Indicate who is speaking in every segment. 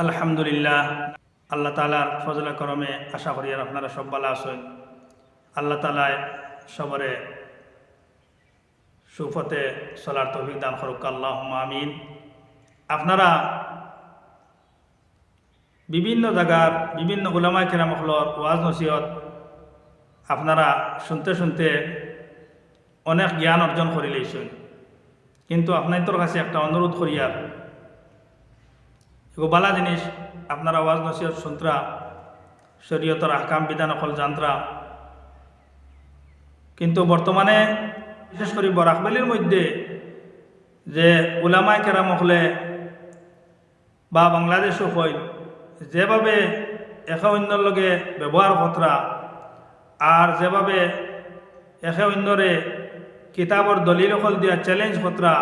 Speaker 1: আলহামদুলিল্লাহ, আল্লাহ তালার ফজলে করমে আশা করি আর আপনারা সব ভালো আছেন। আল্লাহ তালায় সবরে সুফতে চলার তৌফিক দান করুক, আল্লাহুম্মা আমিন। আপনারা বিভিন্ন জায়গার বিভিন্ন উলামায়ে কেরামহলর ওয়াজ নসিহত আপনারা শুনতে শুনতে অনেক জ্ঞান অর্জন করে লইছেন, কিন্তু আপনাদের কাছে একটা অনুরোধ করিয়ার এগো বালা জিনিস আপনারা ওয়াজ নসিহত শুনতরা, শরীয়তর আহকাম বিধান অকল জানতরা, কিন্তু বর্তমানে বিশেষ করে বরাকবেলির মধ্যে যে উলামায়ে কেরাম হলে বা বাংলাদেশও হয় যেভাবে একে অন্যর লগে ব্যবহার কতরা আর যেভাবে একে অন্যরে কিতাবর দলিল অকল দিয়া চ্যালেঞ্জ কতরা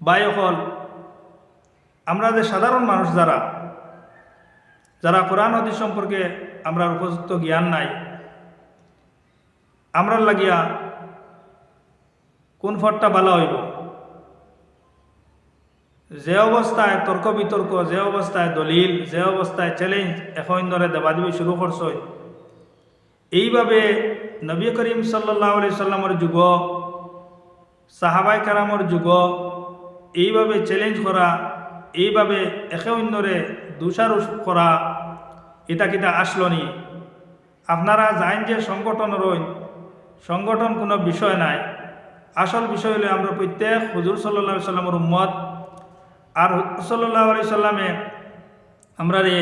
Speaker 1: বাই অকল আমরা যে সাধারণ মানুষ যারা কোরআন হাদিস সম্পর্কে আমরা উপযুক্ত জ্ঞান নাই, আমরা লাগিয়া কোন ফটটা ভালো হইব, যে অবস্থায় তর্ক বিতর্ক, যে অবস্থায় দলিল, যে অবস্থায় চ্যালেঞ্জ এখন ধরে দেবাদেবী শুরু করছে, এইভাবে নবী করিম সাল্লাল্লাহু আলাইহি সাল্লামের যুগ, সাহাবায়ে কেরামের যুগ এইভাবে চ্যালেঞ্জ করা, এইভাবে একে অন্যরে দোষারোপ করা, এটা কিটা আসলো নি। আপনারা জানেন যে সংগঠন রইন, সংগঠন কোনো বিষয় নাই, আসল বিষয় হলো আমরা প্রত্যেক হুজুর সাল্লাল্লাহু আলাইহি সাল্লামের উম্মত। আর হুজুর সাল্লাল্লাহু আলাইহি সাল্লামে আমরা রে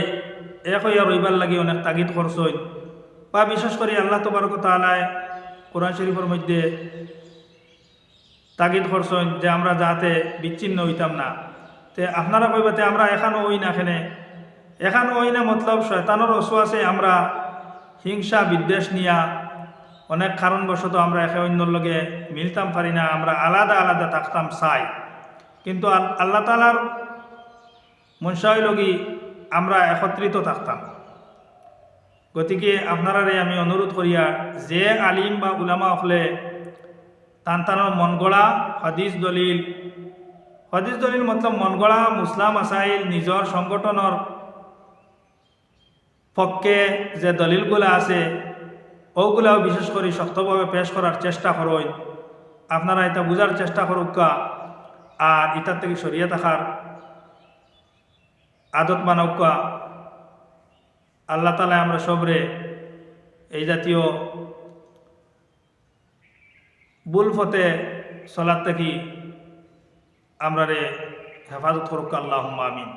Speaker 1: এক হইয়া রইবার লাগি অনেক তাগিদ করছই, বা বিশেষ করে আল্লাহ তাবারক তাআলায় কোরআন শরীফের মধ্যে তাগিদ করছেন যে আমরা যাতে বিচ্ছিন্ন হইতাম না। তে আপনারা কইবাতে আমরা এখানো হই না, এখানো হই না মতলব শয়তানের ওয়াসওয়াসে আমরা হিংসা বিদ্বেষ নিয়া অনেক কারণবশত আমরা একে অন্যর লগে মিলতাম পারি না, আমরা আলাদা আলাদা থাকতাম চাই, কিন্তু আল্লাহ তাআলার মনসাই লগি আমরা একত্রিত থাকতাম। গতিকে আপনারারে আমি অনুরোধ করিয়া যে আলিম বা উলামা হলে তানতানোর মন গড়া হাদিস দলিল মতলব মন গড়া মুসলা মাসাইল নিজের সংগঠনের পক্ষে যে দলিলগুলা আছে ওগুলাও বিশেষ করে শক্তভাবে পেশ করার চেষ্টা করুন। আপনারা এটা বুঝার চেষ্টা করুকা আর এটার থেকে সরিয়ে থাকার আদত বানাউকা। আল্লাহ তাআলা আমরা সবরে এই জাতীয় ভুল পথে চলার থেকে আমরা রে হেফাজত করুক, আল্লাহুম্মা আমিন।